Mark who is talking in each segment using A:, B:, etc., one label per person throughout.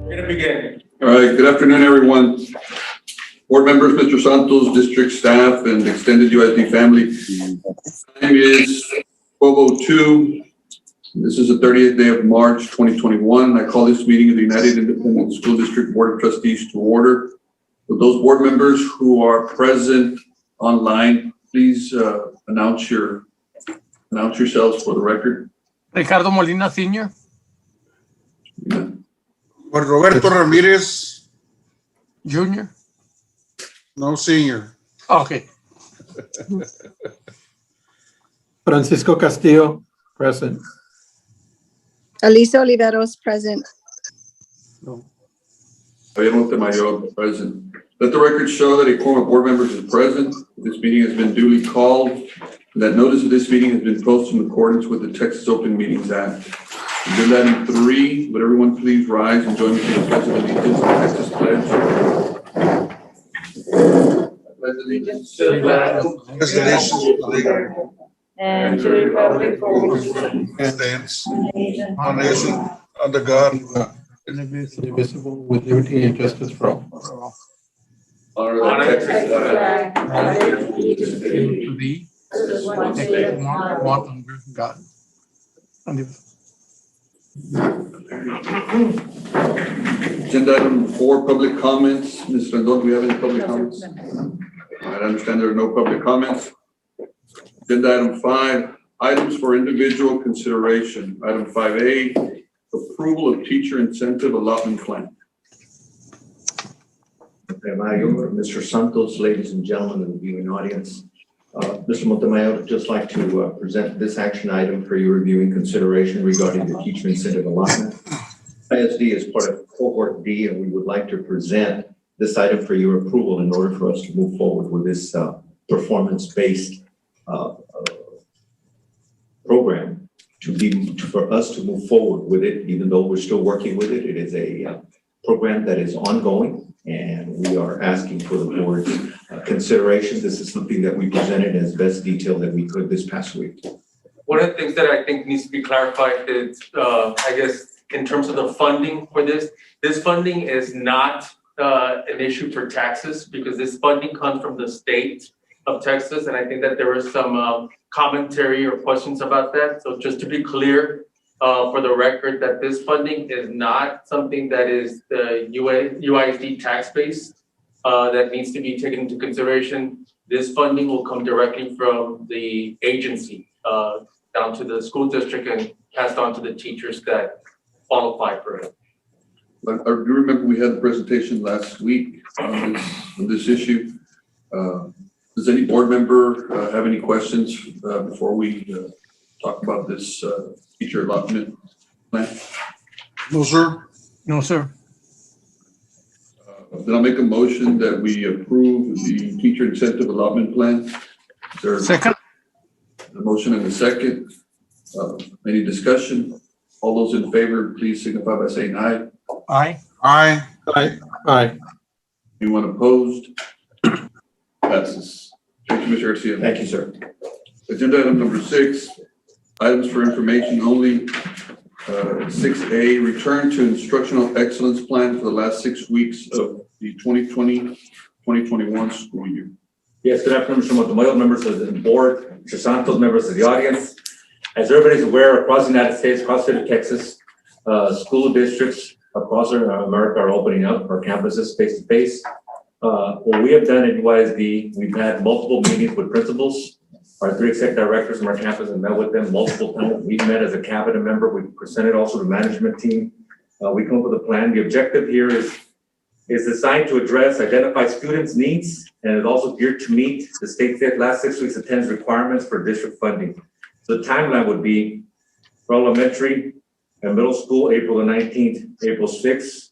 A: We're gonna begin.
B: All right, good afternoon, everyone. Board members, Mr. Santos, district staff, and extended USD family. Time is 12:02. This is the 30th day of March, 2021. I call this meeting of the United Independent School District Board of Trustees to order. For those board members who are present online, please announce yourselves for the record.
C: Ricardo Molina Sr.
D: Juan Roberto Ramírez,
C: Jr.
D: no senior.
C: Okay.
E: Francisco Castillo, present.
F: Alisa Oliveros, present.
B: Javier Montemayor, present. Let the record show that a quorum of board members is present. This meeting has been duly called, and that notice of this meeting has been posted in accordance with the Texas Open Meetings Act. Agenda item 3, would everyone please rise and join me in the Pledge of Allegiance and Texas Pledge? Pledge allegiance to the flag
G: and to the republic for which it
D: Stands
G: one
D: one nation under God,
E: Indivisible, with liberty and justice for all.
B: Honor the Texas flag.
C: To thee, one under God.
B: Agenda item 4, public comments. Ms. Rendon, do we have any public comments? I understand there are no public comments. Agenda item 5, items for individual consideration. Item 5A, approval of teacher incentive allotment plan.
H: Montemayor, Mr. Santos, ladies and gentlemen of the viewing audience. Mr. Montemayor, I'd just like to present this action item for your review and consideration regarding the teacher incentive allotment. ISD is part of cohort D, and we would like to present this item for your approval in order for us to move forward with this performance-based program for us to move forward with it, even though we're still working with it. It is a program that is ongoing, and we are asking for the board's consideration. This is something that we presented as best detail that we could this past week.
A: One of the things that I think needs to be clarified is, I guess, in terms of the funding for this funding is not an issue for Texas, because this funding comes from the state of Texas, and I think that there was some commentary or questions about that. So just to be clear, for the record, that this funding is not something that is the UISD tax base that needs to be taken into consideration. This funding will come directly from the agency down to the school district and passed on to the teachers that qualify for it.
B: I do remember we had a presentation last week on this issue. Does any board member have any questions before we talk about this teacher allotment plan?
D: no sir.
C: No, sir.
B: Then I'll make a motion that we approve the teacher incentive allotment plan. Is there
C: Second.
B: a motion and a second? Any discussion? All those in favor, please signify by saying aye.
C: Aye.
D: Aye.
E: Aye.
B: Anyone opposed? Passes. Thank you, Mr. Garcia.
H: Thank you, sir.
B: Agenda item number 6, items for information only. 6A, return to instructional excellence plan for the last 6 weeks of the 2020-2021 school year.
I: Yes, good afternoon, Mr. Montemayor, members of the board, Mr. Santos, members of the audience. As everybody's aware, across the United States, across the state of Texas, school districts across America are opening up our campuses face to face. What we have done at UISD, we've had multiple meetings with principals. Our 3 executive directors from our campus have met with them multiple times. We've met as a cabinet member. We presented also the management team. We come up with a plan. The objective here is designed to address, identify students' needs, and is also geared to meet the state's last 6 weeks attendance requirements for district funding. So the timeline would be for elementary and middle school, April the 19th, April 6th.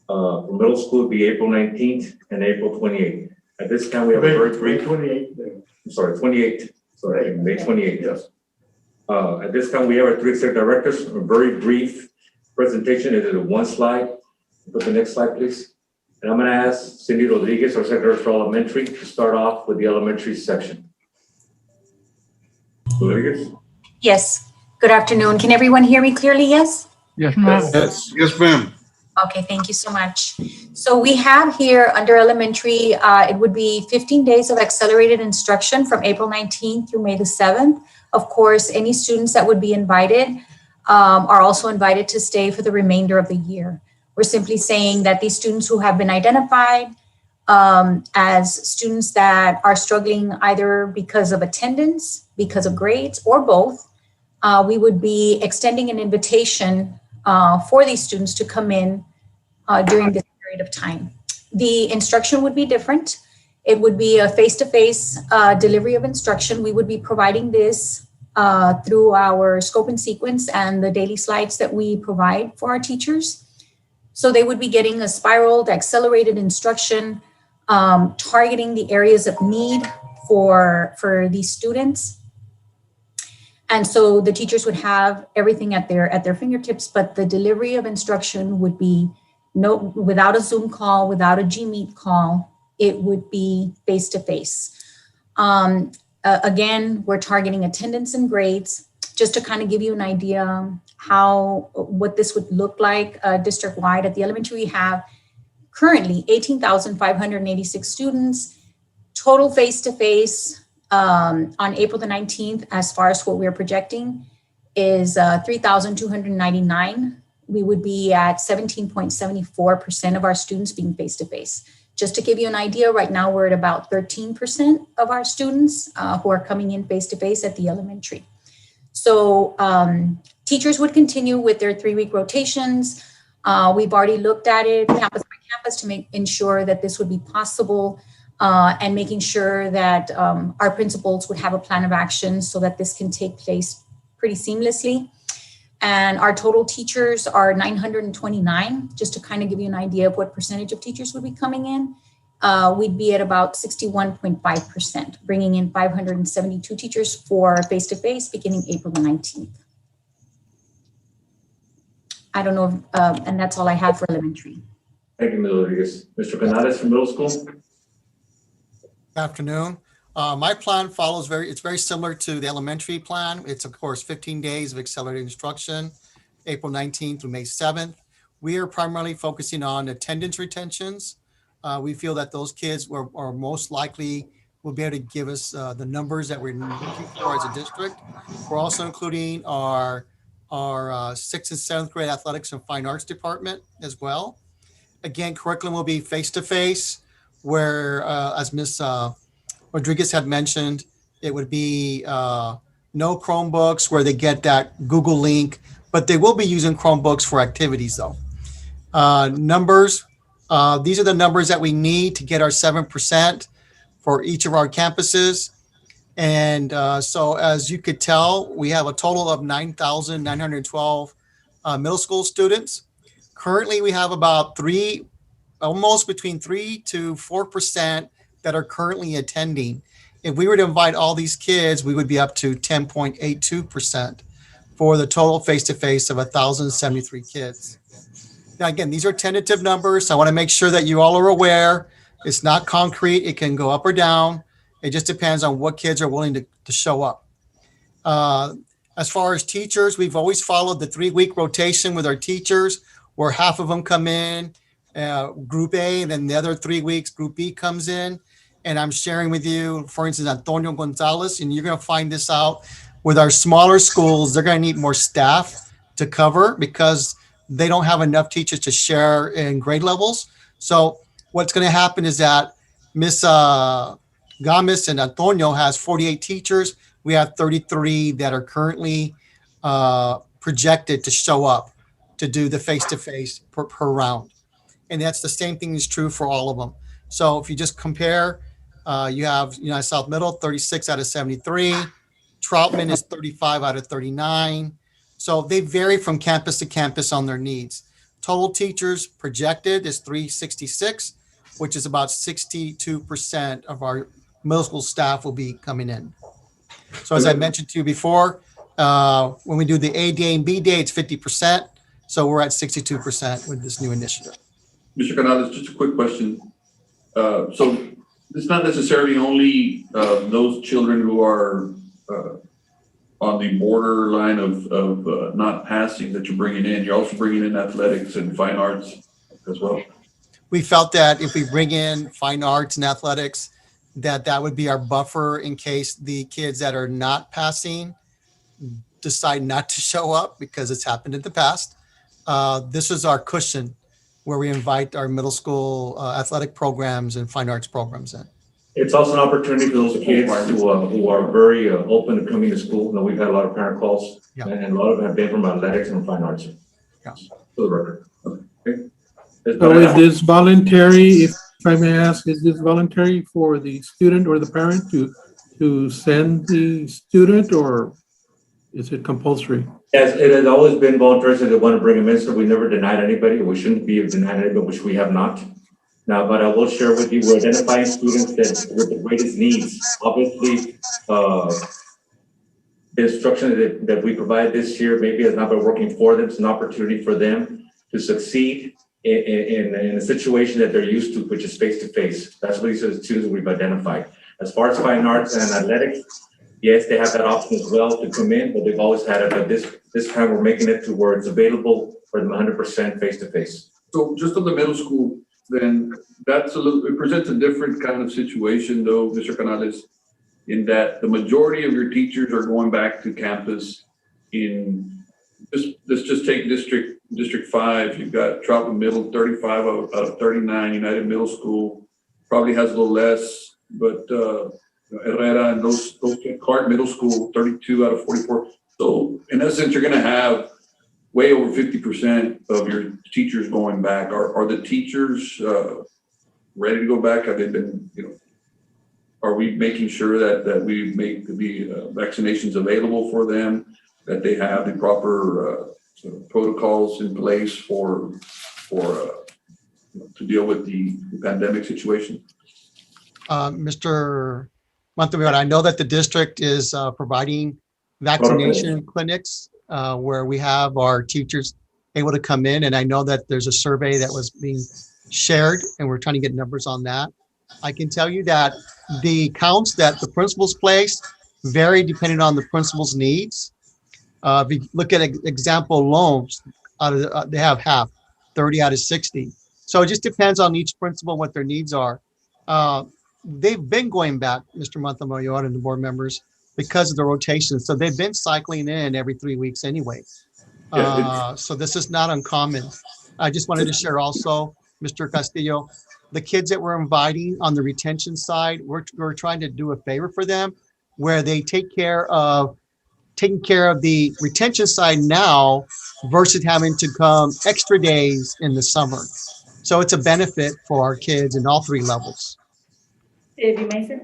I: For middle school, it'd be April 19th and April 28th. At this time, we have a very brief. 28th. Sorry, May 28th. Yes. At this time, we have our 3 executive directors. A very brief presentation. It is a 1 slide. Put the next slide, please. And I'm going to ask Cindy Rodriguez, our Secretary for Elementary, to start off with the elementary section. Rodriguez?
G: Yes. Good afternoon. Can everyone hear me clearly? Yes?
C: Yes, ma'am.
D: Yes, ma'am.
J: Okay, thank you so much. So we have here under elementary, it would be 15 days of accelerated instruction from April 19th through May the 7th. Of course, any students that would be invited are also invited to stay for the remainder of the year. We're simply saying that these students who have been identified as students that are struggling either because of attendance, because of grades, or both, we would be extending an invitation for these students to come in during this period of time. The instruction would be different. It would be a face-to-face delivery of instruction. We would be providing this through our scope and sequence and the daily slides that we provide for our teachers. So they would be getting a spiraled, accelerated instruction, targeting the areas of need for these students. And so the teachers would have everything at their fingertips, but the delivery of instruction would be without a Zoom call, without a Gmeet call. It would be face-to-face. Again, we're targeting attendance and grades, just to kind of give you an idea what this would look like district-wide. At the elementary, we have currently 18,586 students, total face-to-face on April the 19th, as far as what we're projecting, is 3,299. We would be at 17.74% of our students being face-to-face. Just to give you an idea, right now we're at about 13% of our students who are coming in face-to-face at the elementary. So teachers would continue with their 3-week rotations. We've already looked at it campus by campus to ensure that this would be possible. And making sure that our principals would have a plan of action so that this can take place pretty seamlessly. And our total teachers are 929, just to kind of give you an idea of what percentage of teachers would be coming in. We'd be at about 61.5%, bringing in 572 teachers for face-to-face beginning April the 19th. I don't know, and that's all I have for elementary.
I: Thank you, Ms. Rodriguez. Mr. Canales from middle school?
K: Good afternoon. My plan follows it's very similar to the elementary plan. It's of course 15 days of accelerated instruction, April 19th through May 7th. We are primarily focusing on attendance retentions. We feel that those kids are most likely will be able to give us the numbers that we're looking for as a district. We're also including our 6th and 7th grade athletics and fine arts department as well. Again, curriculum will be face-to-face, where as Ms. Rodriguez had mentioned, it would be no Chromebooks where they get that Google link, but they will be using Chromebooks for activities though. Numbers, these are the numbers that we need to get our 7% for each of our campuses. And so as you could tell, we have a total of 9,912 middle school students. Currently, we have about almost between 3 to 4% that are currently attending. If we were to invite all these kids, we would be up to 10.82% for the total face-to-face of 1,073 kids. Now, again, these are tentative numbers. So I want to make sure that you all are aware. It's not concrete. It can go up or down. It just depends on what kids are willing to show up. As far as teachers, we've always followed the 3-week rotation with our teachers, where half of them come in, Group A, and then the other 3 weeks, Group B comes in. And I'm sharing with you, for instance, Antonio Gonzalez, and you're going to find this out with our smaller schools. They're going to need more staff to cover because they don't have enough teachers to share in grade levels. So what's going to happen is that Miss Gomez and Antonio has 48 teachers. We have 33 that are currently projected to show up to do the face-to-face per round. And that's the same thing is true for all of them. So if you just compare, you have United South Middle, 36 out of 73. Troutman is 35 out of 39. So they vary from campus to campus on their needs. Total teachers projected is 366, which is about 62% of our middle school staff will be coming in. So as I mentioned to you before, when we do the A day and B day, it's 50%. So we're at 62% with this new initiative.
B: Mr. Canales, just a quick question. So it's not necessarily only those children who are on the borderline of not passing that you're bringing in. You're also bringing in athletics and fine arts
I: as well?
K: We felt that if we bring in fine arts and athletics, that would be our buffer in case the kids that are not passing decide not to show up, because it's happened in the past. This is our cushion where we invite our middle school athletic programs and fine arts programs in.
I: It's also an opportunity for those kids who are very open to coming to school. You know, we've had a lot of parent calls,
K: Yeah.
I: and a lot of them have been from athletics and fine arts.
K: Yeah.
I: For the record. Okay.
E: So is this voluntary, if I may ask, is this voluntary for the student or the parent to send the student, or is it compulsory?
I: Yes, it has always been voluntary, so they want to bring them in, so we never denied anybody. We shouldn't be denying anybody, which we have not. Now, but I will share with you, we're identifying students that with the greatest needs. Obviously, the instruction that we provide this year maybe has not been working for them. It's an opportunity for them to succeed in a situation that they're used to, which is face-to-face. That's what these are the students we've identified. As far as fine arts and athletics, yes, they have that option as well to come in, but they've always had it. But this time we're making it to where it's available for them 100% face-to-face.
B: So just on the middle school, then it presents a different kind of situation though, Mr. Canales, in that the majority of your teachers are going back to campus let's just take District 5. You've got Troutman Middle, 35 out of 39. United Middle School probably has a little less, but Herrera and those Clark Middle School, 32 out of 44. So in essence, you're going to have way over 50% of your teachers going back. Are the teachers ready to go back? Have they been, are we making sure that we make the vaccinations available for them, that they have the proper protocols in place for to deal with the pandemic situation?
K: Mr. Montemayor, I know that the district is providing vaccination clinics where we have our teachers able to come in. And I know that there's a survey that was being shared and we're trying to get numbers on that. I can tell you that the counts that the principals place vary depending on the principal's needs. If you look at example loans, they have half, 30 out of 60. So it just depends on each principal what their needs are. They've been going back, Mr. Montemayor and the board members, because of the rotation. So they've been cycling in every 3 weeks anyway. So this is not uncommon. I just wanted to share also, Mr. Castillo, the kids that we're inviting on the retention side, we're trying to do a favor for them where they taking care of the retention side now versus having to come extra days in the summer. So it's a benefit for our kids in all three levels.
G: If you may, sir,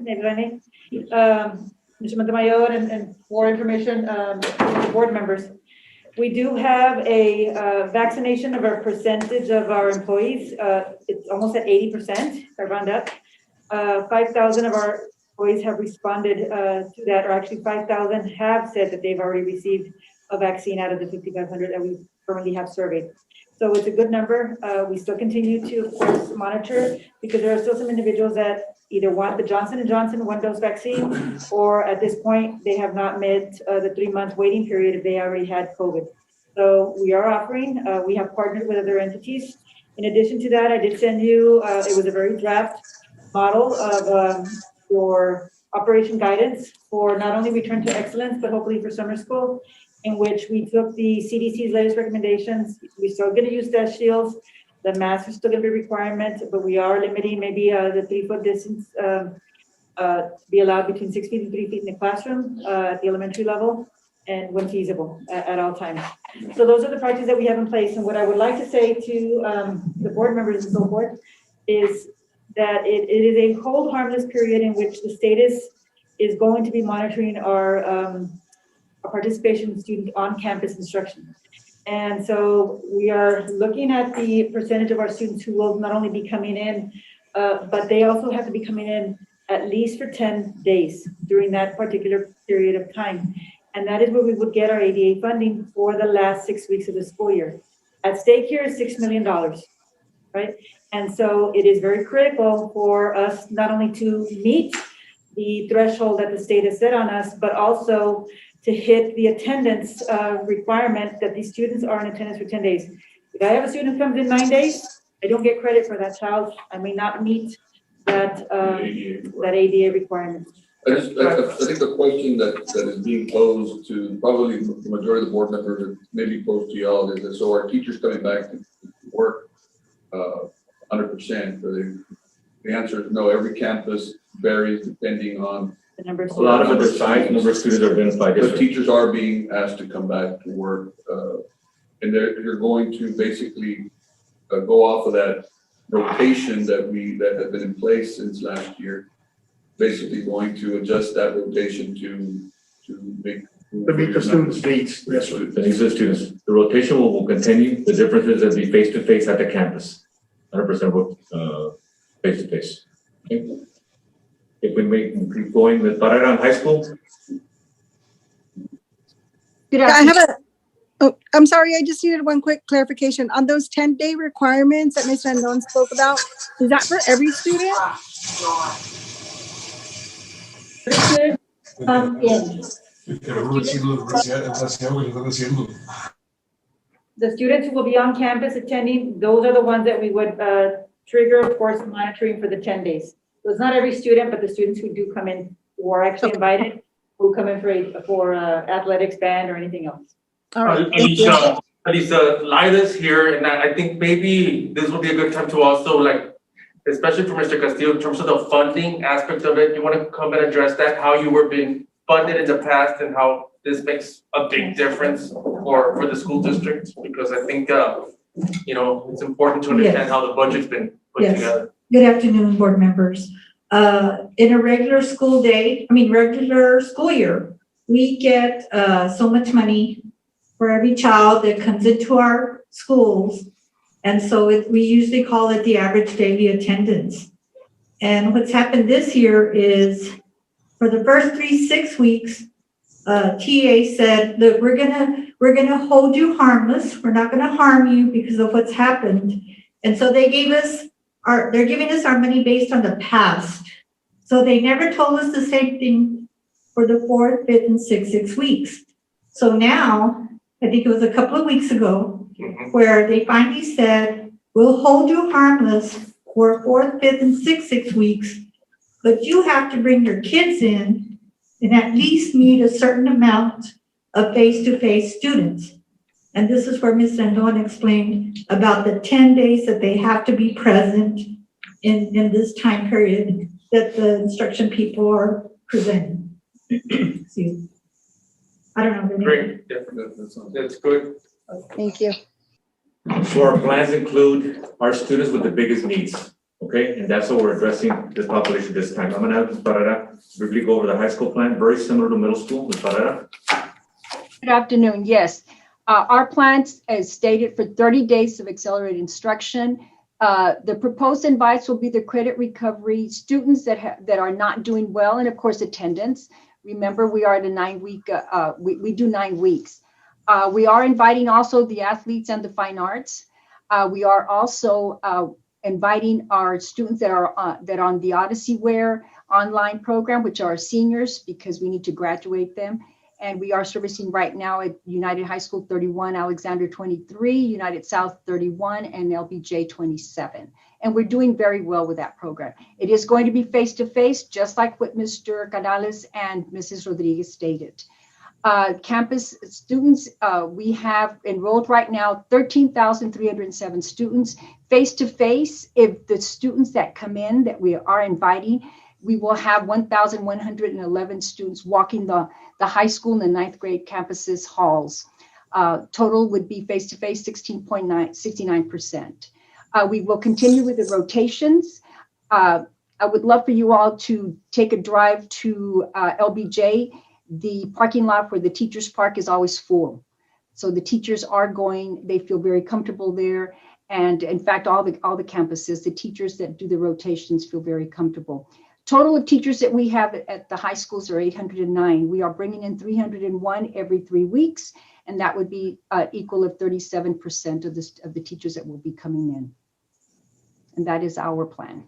G: Mr. Montemayor, and for information, board members, we do have a vaccination of our percentage of our employees. It's almost at 80%, I round up. 5,000 of our employees have responded to that, or actually 5,000 have said that they've already received a vaccine out of the 5,500 that we currently have surveyed. So it's a good number. We still continue to, of course, monitor because there are still some individuals that either want the Johnson & Johnson one-dose vaccine, or at this point, they have not met the 3-month waiting period if they already had COVID. So we are offering, we have partnered with other entities. In addition to that, I did send you, it was a very draft model of your operation guidance for not only return to excellence, but hopefully for summer school, in which we took the CDC's latest recommendations. We're still going to use dust shields. The mask is still going to be a requirement, but we are limiting maybe the 3-foot distance to be allowed between 6 feet and 3 feet in the classroom at the elementary level, and when feasible at all times. So those are the practices that we have in place. And what I would like to say to the board members and so forth is that it is a hold harmless period in which the state is going to be monitoring our participation in student on-campus instruction. And so we are looking at the percentage of our students who will not only be coming in, but they also have to be coming in at least for 10 days during that particular period of time. And that is where we would get our ADA funding for the last 6 weeks of the school year. At stake here is $6 million, right? And so it is very critical for us not only to meet the threshold that the state has set on us, but also to hit the attendance requirement that these students are in attendance for 10 days. If I have a student who comes in 9 days I don't get credit for that child. I may not meet that ADA requirement.
B: I think the question that is being posed to probably the majority of the board members, or maybe posed to y'all, is that so are teachers coming back to work 100%? The answer is no. Every campus varies depending on.
G: The number of
I: A lot of it is size, number of students are identified.
B: But teachers are being asked to come back to work, and you're going to basically go off of that rotation that has been in place since last year. Basically going to adjust that rotation to make.
H: To meet the students' needs.
I: Yes, sir. The needs of the students. The rotation will continue. The difference is it'll be face-to-face at the campus. 100% face-to-face. Okay. If we keep going with Parara High School.
F: I have I'm sorry, I just needed one quick clarification. On those 10-day requirements that Ms. Rendon spoke about, is that for every student?
G: The students who will be on campus attending, those are the ones that we would trigger, of course, monitoring for the 10 days. So it's not every student, but the students who do come in, who are actually invited, who come in for athletics, band, or anything else.
F: All right. Thank you.
A: Alisa, Lila's here, and I think maybe this will be a good time to also, like, especially for Mr. Castillo, in terms of the funding aspect of it, you want to come and address that, how you were being funded in the past and how this makes a big difference for the school district? Because I think, it's important to understand how the budget's been put together.
L: Good afternoon, board members. In a regular school year, we get so much money for every child that comes into our schools. And so we usually call it the average daily attendance. And what's happened this year is for the first 6 weeks, TA said, look, we're gonna hold you harmless. We're not gonna harm you because of what's happened. And so they're giving us our money based on the past. So they never told us the same thing for the 4th, 5th, and 6th weeks. So now, I think it was a couple of weeks ago, where they finally said, we'll hold you harmless for 4th, 5th, and 6th weeks, but you have to bring your kids in and at least meet a certain amount of face-to-face students. And this is where Ms. Rendon explained about the 10 days that they have to be present in this time period that the instruction people are presenting. See, I don't know.
A: Great, yeah, that's good.
F: Thank you.
I: So our plans include our students with the biggest needs, okay? And that's what we're addressing this population this time. I'm gonna have Ms. Parada briefly go over the high school plan, very similar to middle school. Ms. Parada.
M: Good afternoon, yes. Our plans is stated for 30 days of accelerated instruction. The proposed invites will be the credit recovery students that are not doing well, and of course attendance. Remember, we are at a 9-week, we do 9 weeks. We are inviting also the athletes and the fine arts. We are also inviting our students that are on the Odyssey Wear online program, which are seniors, because we need to graduate them. And we are servicing right now at United High School 31, Alexander 23, United South 31, and LBJ 27. And we're doing very well with that program. It is going to be face-to-face, just like what Mr. Canales and Mrs. Rodriguez stated. Campus students, we have enrolled right now 13,307 students. Face-to-face, if the students that come in that we are inviting, we will have 1,111 students walking the high school and the 9th grade campuses halls. Total would be face-to-face 69%. We will continue with the rotations. I would love for you all to take a drive to LBJ. The parking lot for the teachers park is always full. So the teachers are going, they feel very comfortable there. And in fact, all the campuses, the teachers that do the rotations feel very comfortable. Total of teachers that we have at the high schools are 809. We are bringing in 301 every 3 weeks, and that would be equal of 37% of the teachers that will be coming in. And that is our plan.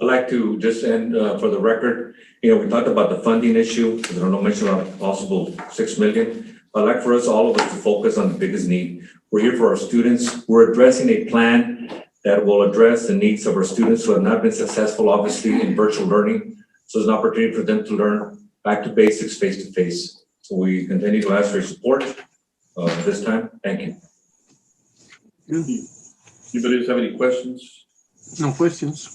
I: I'd like to just end for the record, we talked about the funding issue. There are no mention of possible $6 million. I'd like for us, all of us, to focus on the biggest need. We're here for our students. We're addressing a plan that will address the needs of our students who have not been successful, obviously, in virtual learning. So it's an opportunity for them to learn back to basics, face to face. So we continue to ask for your support this time. Thank you.
B: Anybody else have any questions?
C: No questions.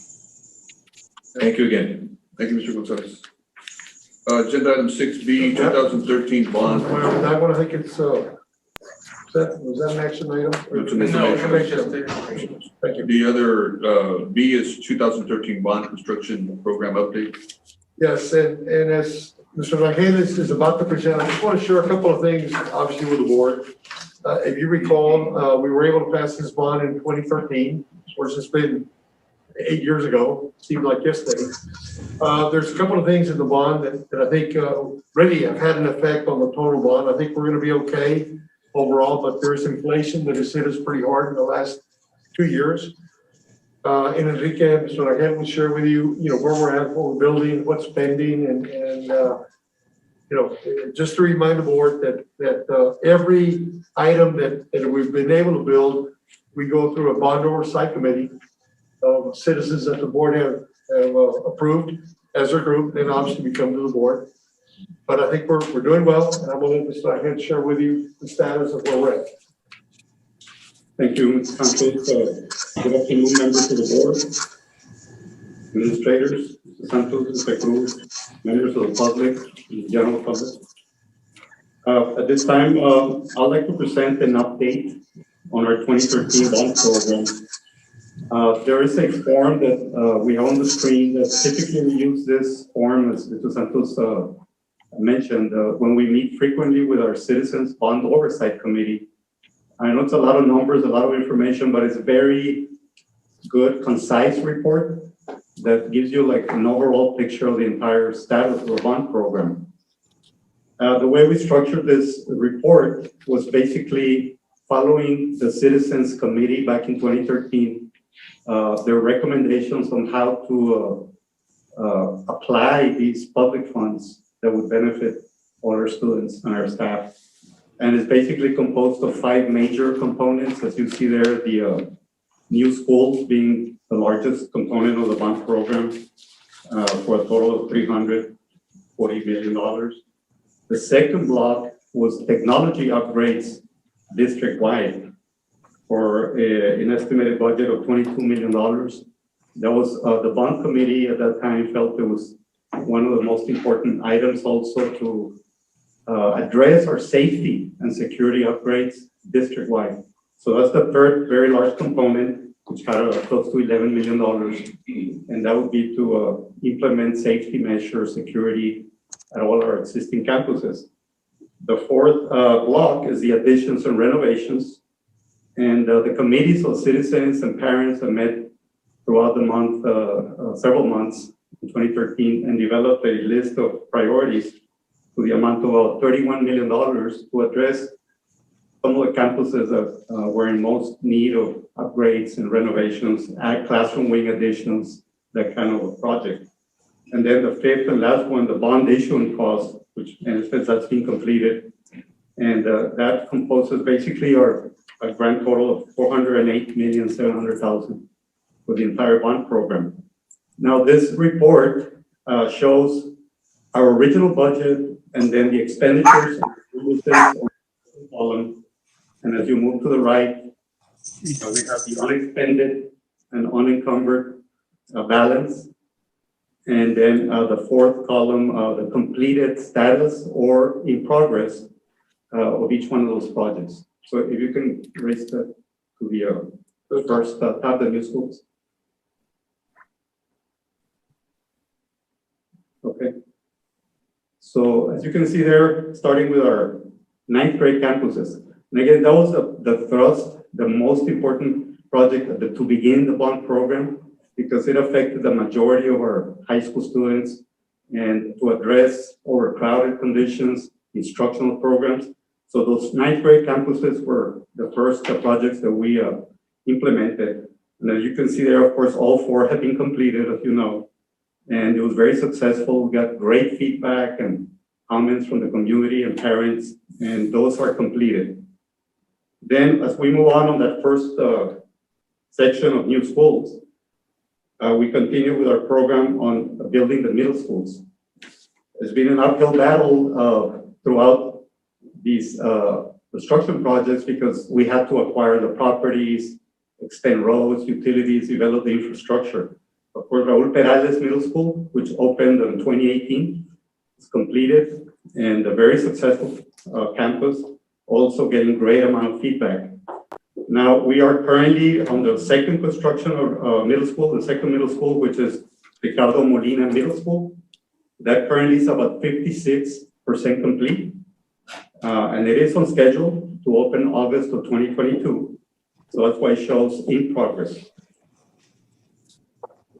I: Thank you again.
B: Thank you, Mr. Gonzalez. Agenda item 6B, 2013 bond.
D: Well, that one, I think it's, was that an action item?
B: It's an
A: No,
B: information. Thank you. The other, B is 2013 bond construction program update.
N: Yes, and as Mr. Vangelis is about to present, I just want to share a couple of things, obviously, with the board. If you recall, we were able to pass this bond in 2013, of course, it's been 8 years ago, seemed like yesterday. There's a couple of things in the bond that I think really have had an effect on the total bond. I think we're going to be okay overall, but there's inflation that has hit us pretty hard in the last 2 years. And Enrique, Mr. Rangel will share with you, where we're at, what we're building, what's pending, and just to remind the board that every item that we've been able to build, we go through a bond oversight committee of citizens that the board have approved as a group, and obviously we come to the board. But I think we're doing well, and I'm going to let Mr. Rangel share with you the status of where we're at.
O: Thank you, Mr. Santos. Good afternoon, members of the board, administrators, Mr. Santos, Mr. Cruz, members of the public, and the general public. At this time, I'd like to present an update on our 2013 bond program. There is a form that we have on the screen that typically we use this form, as Mr. Santos mentioned, when we meet frequently with our Citizens Bond Oversight Committee. I know it's a lot of numbers, a lot of information, but it's a very good, concise report that gives you like an overall picture of the entire status of the bond program. The way we structured this report was basically following the Citizens Committee back in 2013, their recommendations on how to apply these public funds that would benefit all our students and our staff. And it's basically composed of 5 major components. As you see there, the new schools being the largest component of the bond program for a total of $340 million. The second block was technology upgrades district-wide for an estimated budget of $22 million. That was the bond committee at that time felt it was one of the most important items also to address our safety and security upgrades district-wide. So that's the third very large component, which had close to $11 million. And that would be to implement safety measures, security at all our existing campuses. The fourth block is the additions and renovations. And the committees of citizens and parents have met throughout the month, several months in 2013, and developed a list of priorities to the amount of about $31 million to address some of the campuses that were in most need of upgrades and renovations, add classroom wing additions, that kind of a project. And then the fifth and last one, the bond issuing cost, which that's been completed. And that composes basically a grand total of $408,700,000 for the entire bond program. Now this report shows our original budget and then the expenditures on the column. And as you move to the right, we have the unexpended and unencumbered balance. And then the fourth column, the completed status or in progress of each one of those projects. So if you can raise that to the first tab, the new schools. Okay. So as you can see there, starting with our 9th grade campuses. And again, that was the thrust, the most important project to begin the bond program, because it affected the majority of our high school students, and to address overcrowded conditions, instructional programs. So those 9th grade campuses were the first projects that we implemented. And as you can see there, of course, all 4 have been completed, as you know, and it was very successful. We got great feedback and comments from the community and parents, and those are completed. Then as we move on that first section of new schools, we continue with our program on building the middle schools. It's been an uphill battle throughout these construction projects because we had to acquire the properties, extend roads, utilities, develop the infrastructure. Of course, Raul Perales Middle School, which opened in 2018, is completed and a very successful campus, also getting great amount of feedback. Now, we are currently on the second construction of middle school, the second middle school, which is Ricardo Molina Middle School. That currently is about 56% complete. And it is on schedule to open August of 2022. So that's why it shows in progress.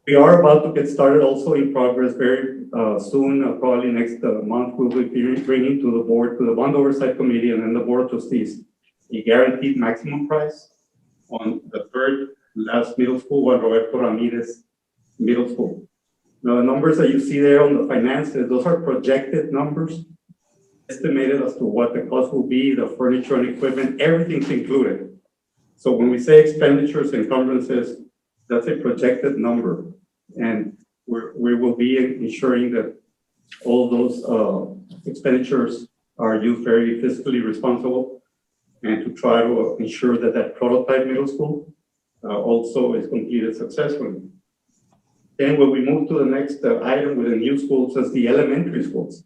O: We are about to get started also in progress very soon, probably next month, we'll be bringing to the board, to the Bond Oversight Committee and then the Board of Trustees, a guaranteed maximum price on the third last middle school, Juan Roberto Ramirez Middle School. Now, the numbers that you see there on the finances, those are projected numbers, estimated as to what the cost will be, the furniture and equipment, everything's included. So when we say expenditures, encumbrances, that's a projected number. And we will be ensuring that all those expenditures are used very fiscally responsible and to try to ensure that that prototype middle school also is completed successfully. Then when we move to the next item with the new schools, as the elementary schools.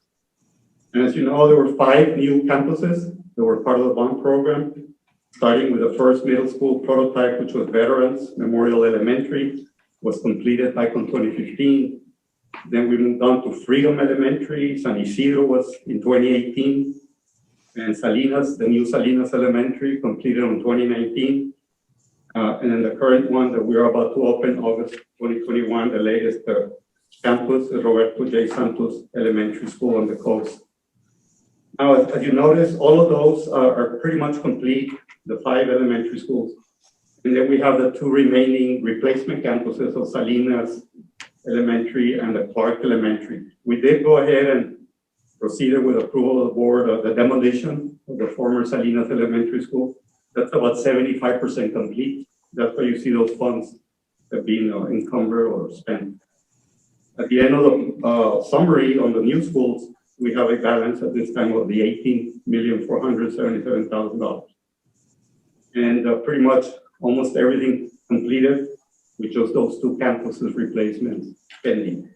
O: And as you know, there were 5 new campuses that were part of the bond program, starting with the first middle school prototype, which was Veterans Memorial Elementary, was completed back in 2015. Then we moved on to Freedom Elementary. San Isidro was in 2018. And Salinas, the new Salinas Elementary, completed in 2019. And then the current one that we are about to open August 2021, the latest campus, is Roberto J. Santos Elementary School on the coast. Now, as you notice, all of those are pretty much complete, the 5 elementary schools. And then we have the 2 remaining replacement campuses of Salinas Elementary and the Clark Elementary. We did go ahead and proceeded with approval of the board of the demolition of the former Salinas Elementary School. That's about 75% complete. That's why you see those funds have been encumbered or spent. At the end of the summary on the new schools, we have a balance at this time of the $18,477,000. And pretty much almost everything completed with just those 2 campuses replacements pending.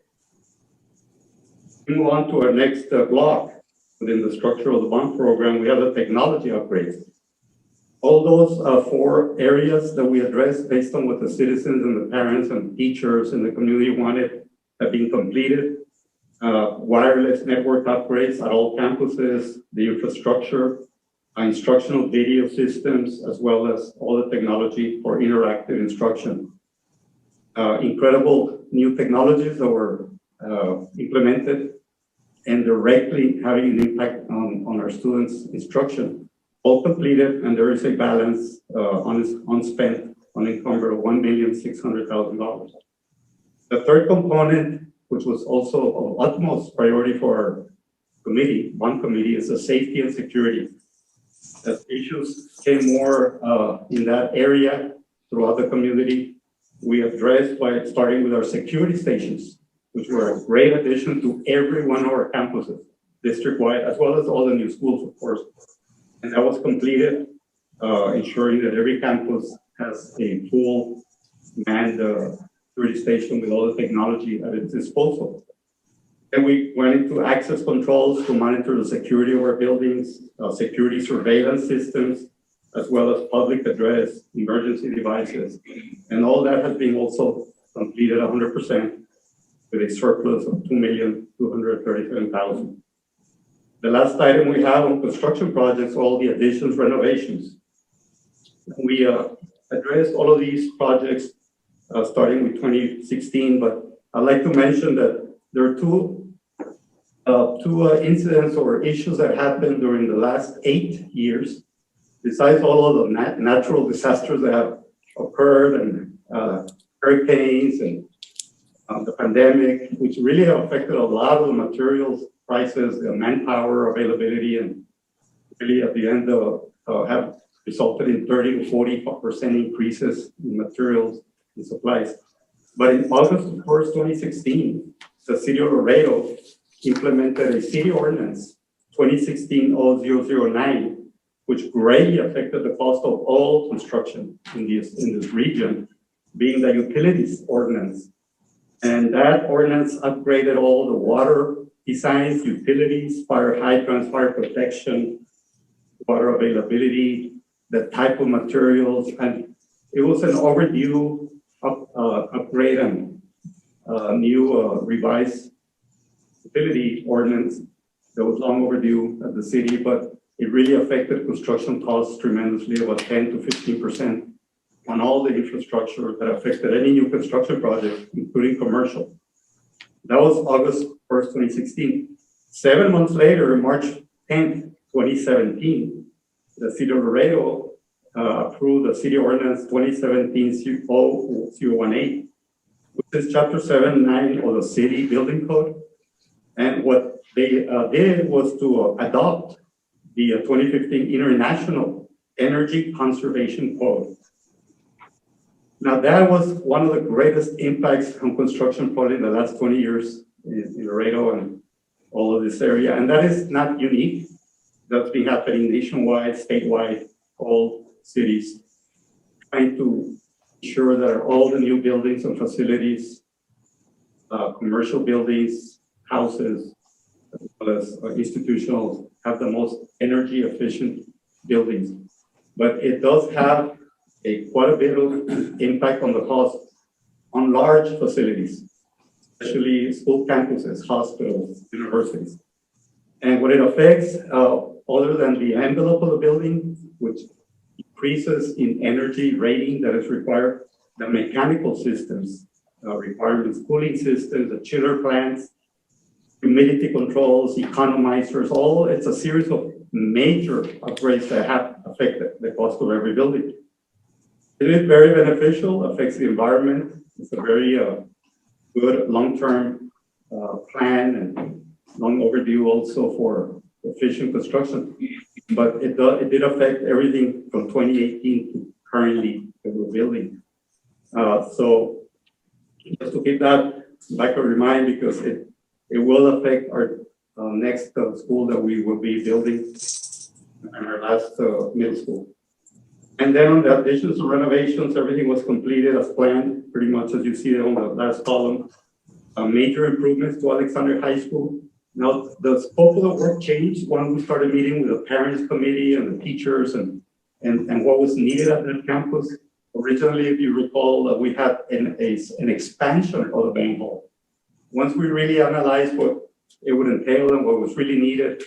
O: We move on to our next block within the structure of the bond program. We have the technology upgrades. All those 4 areas that we addressed based on what the citizens and the parents and teachers in the community wanted have been completed. Wireless network upgrades at all campuses, the infrastructure, instructional video systems, as well as all the technology for interactive instruction. Incredible new technologies that were implemented and directly having an impact on our students' instruction. All completed, and there is a balance unspent, unencumbered of $1,600,000. The third component, which was also of utmost priority for our committee, bond committee, is the safety and security. As issues came more in that area throughout the community, we addressed by starting with our security stations, which were a great addition to every one of our campuses, district-wide, as well as all the new schools, of course. And that was completed, ensuring that every campus has a full manned security station with all the technology at its disposal. Then we went into access controls to monitor the security of our buildings, security surveillance systems, as well as public address, emergency devices. And all that has been also completed 100% with a surplus of $2,237,000. The last item we have on construction projects, all the additions, renovations. We addressed all of these projects starting with 2016, but I'd like to mention that there are two incidents or issues that happened during the last 8 years, besides all of the natural disasters that have occurred and hurricanes and the pandemic, which really have affected a lot of the materials prices, the manpower availability, and really at the end have resulted in 30 to 40% increases in materials and supplies. But in August 1st, 2016, the city of Laredo implemented a city ordinance, 2016-0009, which greatly affected the cost of all construction in this region, being the utilities ordinance. And that ordinance upgraded all the water designs, utilities, fire hydrants, fire protection, water availability, the type of materials, and it was an overdue upgrade and new revised utility ordinance that was long overdue at the city, but it really affected construction costs tremendously, about 10 to 15% on all the infrastructure that affected any new construction project, including commercial. That was August 1st, 2016. 7 months later, March 10th, 2017, the city of Laredo approved the city ordinance 2017-0018, which is chapter 7-9 of the city building code. And what they did was to adopt the 2015 International Energy Conservation Code. Now, that was one of the greatest impacts on construction probably in the last 20 years in Laredo and all of this area. And that is not unique. That's been happening nationwide, statewide, all cities, trying to ensure that all the new buildings and facilities, commercial buildings, houses, as well as institutional, have the most energy efficient buildings. But it does have quite a bit of impact on the cost on large facilities, especially school campuses, hospitals, universities. And what it affects, other than the envelope of the building, which increases in energy rating that is required, the mechanical systems, requirements, cooling systems, the chiller plants, humidity controls, economizers, it's a series of major upgrades that have affected the cost of every building. It is very beneficial, affects the environment. It's a very good long-term plan and long overdue also for efficient construction. But it did affect everything from 2018 to currently that we're building. So just to keep that back of your mind, because it will affect our next school that we will be building and our last middle school. And then on the additions and renovations, everything was completed as planned, pretty much as you see on the last column. Major improvements to Alexander High School. Now, the scope of the work changed when we started meeting with the parents committee and the teachers and what was needed at that campus. Originally, if you recall, we had an expansion of the main hall. Once we really analyzed what it would entail and what was really needed,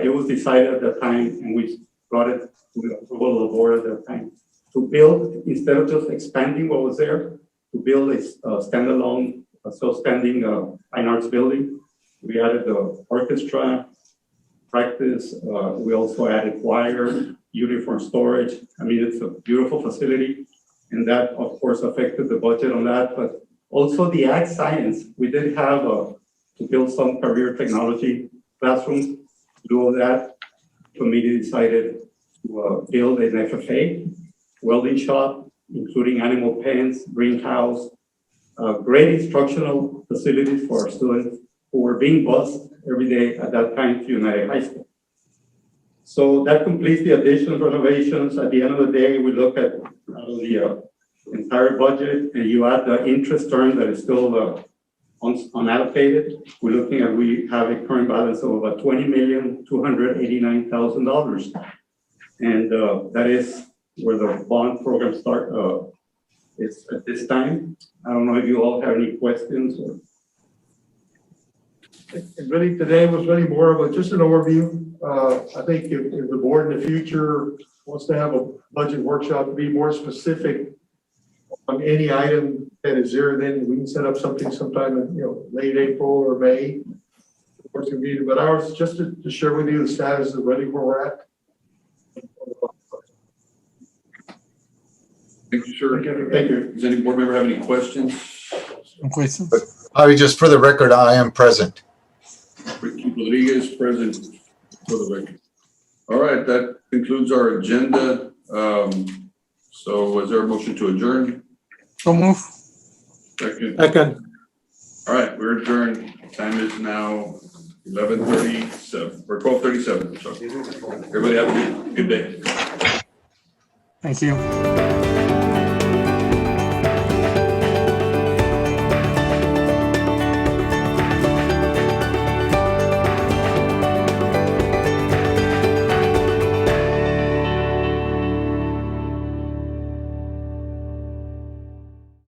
O: it was decided at that time, and we brought it to the approval of the board at that time, to build, instead of just expanding what was there, to build a standalone, self-standing fine arts building. We added the orchestra, practice. We also added choir, uniform storage. I mean, it's a beautiful facility. And that, of course, affected the budget on that. But also the ag science, we did have to build some career technology classrooms. To do all that, the committee decided to build an FFA, welding shop, including animal pens, greenhouse, great instructional facilities for our students who were being bused every day at that time to United High School. So that completes the additions, renovations. At the end of the day, we look at the entire budget, and you add the interest earned that is still unallocated. We're looking at, we have a current balance of about $20,289,000. And that is where the bond program is at this time. I don't know if you all have any questions or.
N: And really, today was really more of just an overview. I think if the board in the future wants to have a budget workshop to be more specific on any item that is there, then we can set up something sometime in, late April or May. Of course, but ours just to share with you the status of really where we're at.
B: Thank you, sir.
N: Thank you.
B: Does any board member have any questions?
C: No questions?
P: Just for the record, I am present.
B: Ricky Rodriguez, present for the record. All right, that concludes our agenda. So is there a motion to adjourn?
E: So move.
B: Second.
E: Second.
B: All right, we're adjourned. Time is now 11:37 or 12:37. So everybody have a good day.
C: Thank you.